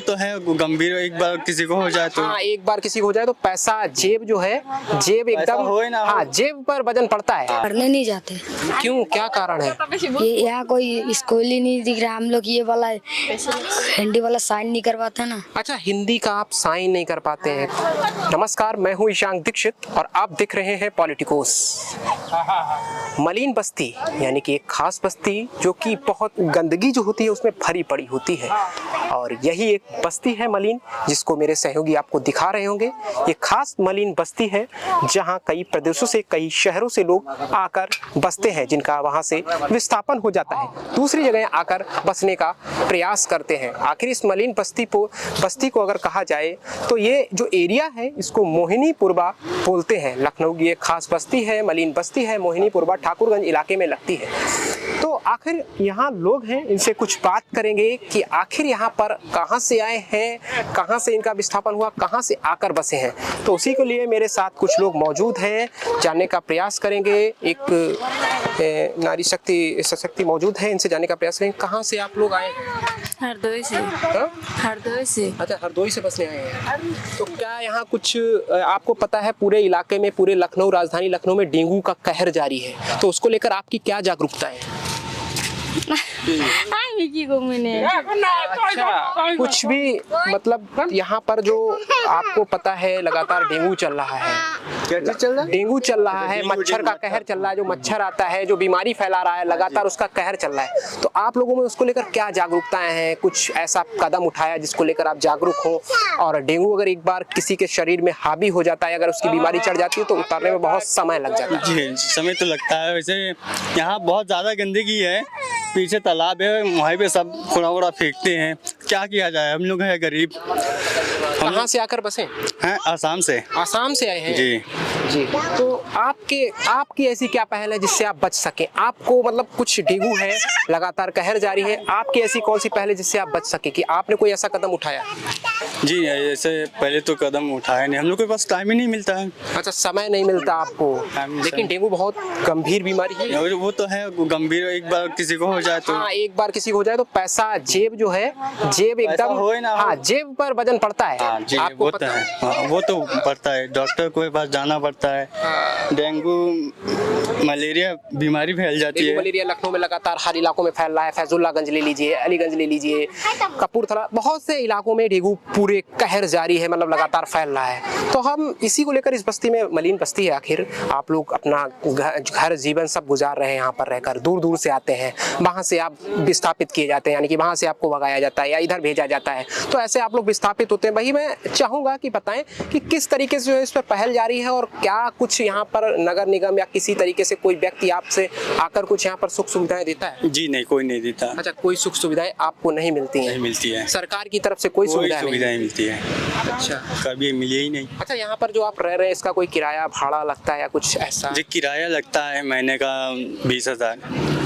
तो है गंभीर, एक बार किसी को हो जाए तो। हाँ, एक बार किसी को हो जाए तो पैसा जेब जो है, जेब एकदम हो ही ना हो। हाँ, जेब पर वजन पड़ता है। पढ़ने नहीं जाते। क्यों, क्या कारण है? ये यहाँ कोई स्कूल ही नहीं दिख रहा। हम लोग ये वाला हिंदी वाला साइन नहीं करवाते ना। अच्छा, हिंदी का आप साइन नहीं कर पाते हैं। नमस्कार, मैं हूँ ईशान दीक्षित और आप देख रहे हैं पॉलिटिकोस। मलिन बस्ती यानी कि एक खास बस्ती जो कि बहुत गंदगी जो होती है उसमें भरी पड़ी होती है, और यही एक बस्ती है मलिन, जिसको मेरे सहयोगी आपको दिखा रहे होंगे। ये खास मलिन बस्ती है जहाँ कई प्रदेशों से, कई शहरों से लोग आकर बसते हैं, जिनका वहाँ से विस्थापन हो जाता है, दूसरी जगह आकर बसने का प्रयास करते हैं। आखिर इस मलिन बस्ती को अगर कहा जाए तो ये जो एरिया है इसको मोहिनीपुरवा बोलते हैं। लखनऊ की एक खास बस्ती है, मलिन बस्ती है, मोहिनीपुरवा ठाकुरगंज इलाके में लगती है। तो आखिर यहाँ लोग हैं, इनसे कुछ बात करेंगे कि आखिर यहाँ पर कहाँ से आए हैं, कहाँ से इनका विस्थापन हुआ, कहाँ से आकर बसे हैं। तो उसी के लिए मेरे साथ कुछ लोग मौजूद हैं, जानने का प्रयास करेंगे। एक नारी शक्ति सशक्ति मौजूद है, इनसे जानने का प्रयास करेंगे। कहाँ से आप लोग आए? हरदोई से। हरदोई से। अच्छा, हरदोई से बसने आए हैं। तो क्या यहाँ कुछ आपको पता है, पूरे इलाके में, पूरे लखनऊ, राजधानी लखनऊ में डेंगू का कहर जारी है, तो उसको लेकर आपकी क्या जागरूकता है? अच्छा, कुछ भी मतलब यहाँ पर जो आपको पता है लगातार डेंगू चल रहा है। क्या चल रहा है? डेंगू चल रहा है, मच्छर का कहर चल रहा है। जो मच्छर आता है, जो बीमारी फैला रहा है, लगातार उसका कहर चल रहा है। तो आप लोगों में उसको लेकर क्या जागरूकताएं हैं? कुछ ऐसा कदम उठाया जिसको लेकर आप जागरूक हो? और डेंगू अगर एक बार किसी के शरीर में हावी हो जाता है, अगर उसकी बीमारी चढ़ जाती है तो उतारने में बहुत समय लग जाता है। जी, समय तो लगता है। वैसे यहाँ बहुत ज़्यादा गंदगी है, पीछे तालाब है, वहीं पे सब कूड़ा वूड़ा फेंकते हैं। क्या किया जाए, हम लोग हैं गरीब। कहाँ से आकर बसे हैं? आसाम से। आसाम से आए हैं जी जी। तो आपकी ऐसी क्या पहल है जिससे आप बच सके? आपको मतलब कुछ डेंगू है, लगातार कहर जारी है, आपकी ऐसी कौन सी पहल है जिससे आप बच सके, कि आपने कोई ऐसा कदम उठाया? जी, ऐसे पहले तो कदम उठाया नहीं, हम लोग के पास टाइम ही नहीं मिलता है। अच्छा, समय नहीं मिलता आपको। लेकिन डेंगू बहुत गंभीर बीमारी है। वो तो है गंभीर, एक बार किसी को हो जाए तो। हाँ, एक बार किसी को हो जाए तो पैसा जेब जो है, जेब एकदम हो ही ना हो। हाँ, जेब पर वजन पड़ता है। हाँ जी, आपको वो पता तो है। हाँ, वो तो पड़ता है, डॉक्टर के पास जाना पड़ता है। डेंगू मलेरिया बीमारी फैल जाती है। मलेरिया लखनऊ में लगातार हर इलाकों में फैल रहा है। फैजुल्लागंज ले लीजिए, अलीगंज ले लीजिए, कपूरथला, बहुत से इलाकों में डेंगू पूरे कहर जारी है, मतलब लगातार फैल रहा है। तो हम इसी को लेकर, इस बस्ती में, मलिन बस्ती है, आखिर आप लोग अपना घर जीवन सब गुजार रहे हैं यहाँ पर रहकर, दूर दूर से आते हैं, वहाँ से आप विस्थापित किए जाते हैं, यानी कि वहाँ से आपको भगाया जाता है या इधर भेजा जाता है। तो ऐसे आप लोग विस्थापित होते हैं। वही मैं चाहूँगा कि बताएं कि किस तरीके से इस पर पहल जारी है, और क्या कुछ यहाँ पर नगर निगम या किसी तरीके से कोई व्यक्ति आपसे आकर कुछ यहाँ पर सुख सुविधाएं देता है? जी नहीं, कोई नहीं देता। अच्छा, कोई सुख सुविधाएं आपको नहीं मिलती हैं? नहीं मिलती है, सरकार की तरफ से कोई सुविधा नहीं मिलती है। अच्छा, कभी मिली ही नहीं। अच्छा, यहाँ पर जो आप रह रहे हैं इसका कोई किराया भाड़ा लगता है या कुछ ऐसा? जी, किराया लगता है महीने का 20,000।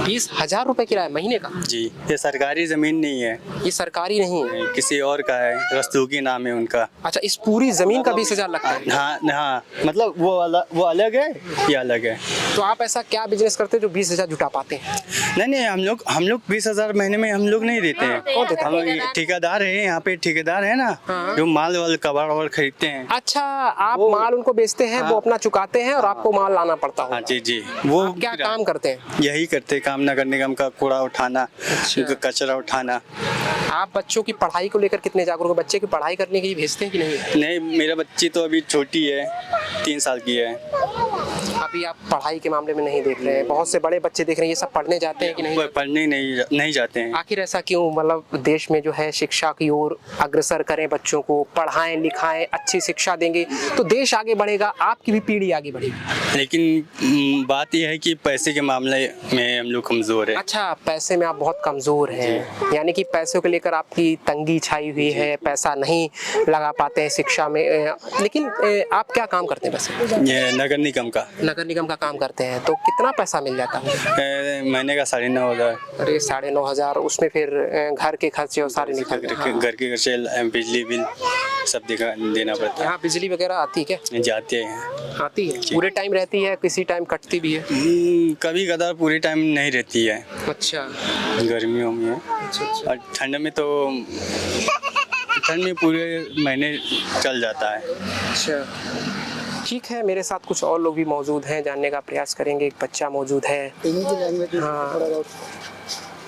20,000 रुपए किराया महीने का? जी, ये सरकारी जमीन नहीं है, ये सरकारी नहीं है, किसी और का है, रस्तूकी नाम है उनका। अच्छा, इस पूरी जमीन का 20,000 लगता है? हाँ हाँ, मतलब वो अलग है, ये अलग है। तो आप ऐसा क्या बिजनेस करते हैं जो 20,000 जुटा पाते हैं? नहीं, हम लोग 20,000 महीने में हम लोग नहीं देते हैं। कौन देता है? हम ठेकेदार है, यहाँ पे ठेकेदार है ना, हाँ। जो माल वाल कबाड़ वबाड़ खरीदते हैं। अच्छा, आप माल उनको बेचते हैं, वो अपना चुकाते हैं और आपको माल लाना पड़ता है। हाँ जी, वो आप क्या काम करते हैं? यही करते हैं, काम नगर निगम का कूड़ा उठाना, अच्छा। कचरा उठाना। आप बच्चों की पढ़ाई को लेकर कितने जागरूक हैं? बच्चे की पढ़ाई करने के लिए भेजते हैं कि नहीं? नहीं, मेरा बच्ची तो अभी छोटी है, 3 साल की है। अभी आप पढ़ाई के मामले में नहीं देख रहे हैं? बहुत से बड़े बच्चे देख रहे हैं, ये सब पढ़ने जाते हैं कि नहीं? पढ़ने नहीं जाते हैं। आखिर ऐसा क्यों? मतलब देश में जो है शिक्षा की ओर अग्रसर करें, बच्चों को पढ़ाएं लिखाएं, अच्छी शिक्षा देंगे तो देश आगे बढ़ेगा, आपकी भी पीढ़ी आगे बढ़ेगी। लेकिन बात यह है कि पैसे के मामले में हम लोग कमजोर है। अच्छा, पैसे में आप बहुत कमजोर हैं, यानी कि पैसों को लेकर आपकी तंगी छाई हुई है, पैसा नहीं लगा पाते हैं शिक्षा में। लेकिन आप क्या काम करते हैं? वैसे ये नगर निगम का काम करते हैं, तो कितना पैसा मिल जाता है? महीने का 9,500। अरे 9,500, उसमें फिर घर के खर्चे और सारे निकल घर के खर्चे, बिजली बिल सब देना पड़ता है। यहाँ बिजली वगैरह आती है क्या? जाते हैं। आती है? पूरे टाइम रहती है, किसी टाइम कटती भी है? कभी कदार पूरे टाइम नहीं रहती है। अच्छा, गर्मियों में। अच्छा। और ठंड में तो ठंड में पूरे महीने चल जाता है। अच्छा, ठीक है, मेरे साथ कुछ और लोग भी मौजूद हैं, जानने का प्रयास करेंगे। एक बच्चा मौजूद है। हाँ,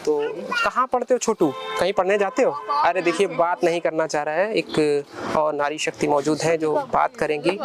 तो कहाँ पढ़ते हो छोटू? कहीं पढ़ने जाते हो? अरे देखिए, बात नहीं करना चाह रहा है। एक और नारी शक्ति मौजूद है जो बात करेंगी।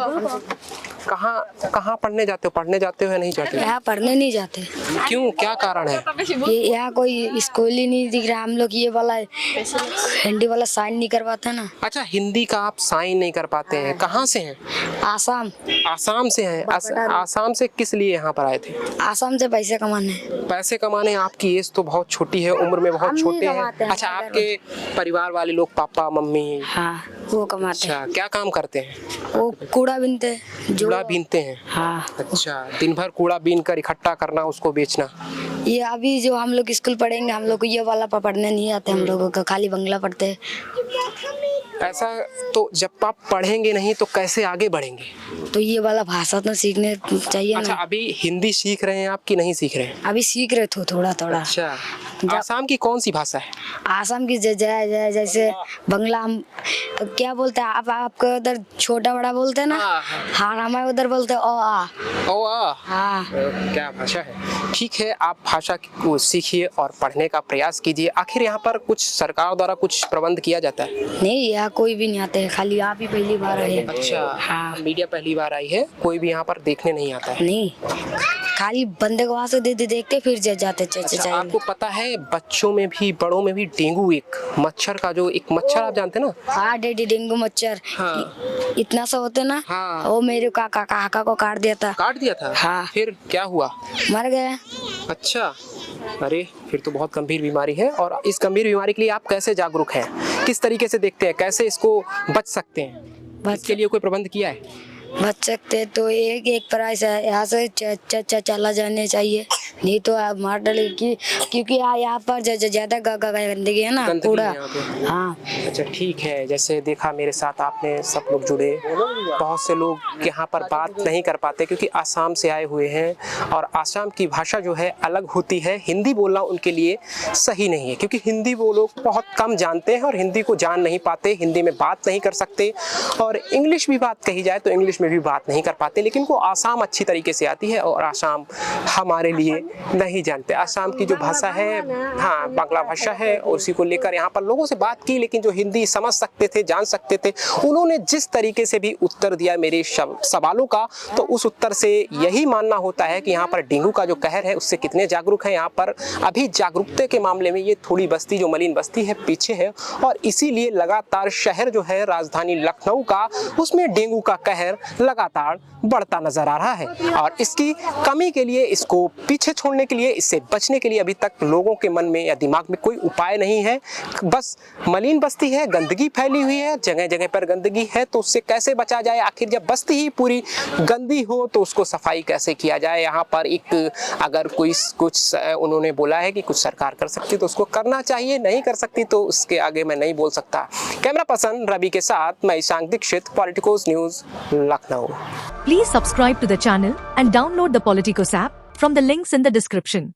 कहाँ पढ़ने जाते हो? पढ़ने जाते हो या नहीं जाते हो? यहाँ पढ़ने नहीं जाते। क्यों, क्या कारण है? ये यहाँ कोई स्कूल ही नहीं दिख रहा। हम लोग ये वाला हिंदी वाला साइन नहीं करवाते ना। अच्छा, हिंदी का आप साइन नहीं कर पाते हैं। कहाँ से हैं? आसाम। आसाम से हैं। आसाम से किस लिए यहाँ पर आए थे? आसाम से पैसे कमाने। पैसे कमाने। आपकी एज तो बहुत छोटी है, उम्र में बहुत हम नहीं छोटे कमाते हैं। हैं। अच्छा, आपके परिवार वाले लोग, पापा मम्मी? हाँ, वो कमाते हैं। अच्छा, क्या काम करते हैं? वो कूड़ा बीनते, कूड़ा बीनते हैं। हाँ। अच्छा, दिन भर कूड़ा बीन कर इकट्ठा करना, उसको बेचना। ये अभी जो हम लोग स्कूल पढ़ेंगे, हम लोग को ये वाला पढ़ने नहीं आते। हम लोगों का खाली बंगला पढ़ते हैं। ऐसा तो जब आप पढ़ेंगे नहीं तो कैसे आगे बढ़ेंगे? तो ये वाला भाषा तो सीखने चाहिए अच्छा, ना। अभी हिंदी सीख रहे हैं आप कि नहीं सीख रहे हैं? अभी सीख रहे थे थोड़ा थोड़ा। अच्छा, आसाम की कौन सी भाषा है? आसाम की जैसे बंगला हम क्या बोलते हैं आप? आपके उधर छोटा बड़ा बोलते हैं ना। हाँ, हमारे उधर बोलते हैं ओ आ। ओ आ। हाँ। क्या भाषा है? ठीक है, आप भाषा को सीखिए और पढ़ने का प्रयास कीजिए। आखिर यहाँ पर कुछ सरकार द्वारा कुछ प्रबंध किया जाता है? नहीं, यहाँ कोई भी नहीं आते है। खाली आप ही पहली बार आए हैं। अच्छा, हाँ। मीडिया पहली बार आई है, कोई भी यहाँ पर देखने नहीं आता है? नहीं, खाली बंदे को वहाँ से देखते फिर जाते। अच्छा, आपको पता है बच्चों में भी बड़ों में भी डेंगू, एक मच्छर का, जो एक मच्छर आप जानते हैं ना? हाँ, डेंगू मच्छर। हाँ। इतना सा होते ना। हाँ। वो मेरे काका को काट दिया था। काट दिया था? हाँ। फिर क्या हुआ? मर गए। अच्छा, अरे फिर तो बहुत गंभीर बीमारी है। और इस गंभीर बीमारी के लिए आप कैसे जागरूक हैं? किस तरीके से देखते हैं, कैसे इसको बच सकते हैं? इसके लिए कोई प्रबंध किया है? बच सकते तो एक प्राइस है, यहाँ से चला जाने चाहिए। नहीं तो आप मार डालेगी, क्योंकि यहाँ पर ज्यादा गंदगी है ना, कूड़ा। हाँ। अच्छा, ठीक है, जैसे देखा मेरे साथ आपने, सब लोग जुड़े। बहुत से लोग यहाँ पर बात नहीं कर पाते क्योंकि आसाम से आए हुए हैं और आसाम की भाषा जो है अलग होती है। हिंदी बोलना उनके लिए सही नहीं है क्योंकि हिंदी वो लोग बहुत कम जानते हैं और हिंदी को जान नहीं पाते, हिंदी में बात नहीं कर सकते। और इंग्लिश भी बात कही जाए तो इंग्लिश में भी बात नहीं कर पाते, लेकिन को आसाम अच्छी तरीके से आती है और आसाम हमारे लिए नहीं जानते। आसाम की जो भाषा है, हाँ, बांग्ला भाषा है, और उसी को लेकर यहाँ पर लोगों से बात की, लेकिन जो हिंदी समझ सकते थे, जान सकते थे, उन्होंने जिस तरीके से भी उत्तर दिया मेरे सवालों का, तो उस उत्तर से यही मानना होता है कि यहाँ पर डेंगू का जो कहर है उससे कितने जागरूक हैं। यहाँ पर अभी जागरूकता के मामले में ये थोड़ी बस्ती, जो मलिन बस्ती है, पीछे है और इसीलिए लगातार शहर जो है राजधानी लखनऊ का, उसमें डेंगू का कहर लगातार बढ़ता नजर आ रहा है। और इसकी कमी के लिए, इसको पीछे छोड़ने के लिए, इससे बचने के लिए अभी तक लोगों के मन में या दिमाग में कोई उपाय नहीं है। बस मलिन बस्ती है, गंदगी फैली हुई है, जगह जगह पर गंदगी है, तो उससे कैसे बचा जाए? आखिर जब बस्ती ही पूरी गंदी हो तो उसको सफाई कैसे किया जाए? यहाँ पर एक अगर कोई कुछ उन्होंने बोला है कि कुछ सरकार कर सकती तो उसको करना चाहिए, नहीं कर सकती तो उसके आगे मैं नहीं बोल सकता। कैमरा पर्सन रवि के साथ मैं Ishank Dikshit, Politicos news, Lucknow. Please subscribe to the channel and download the Politicos app from the links in the description.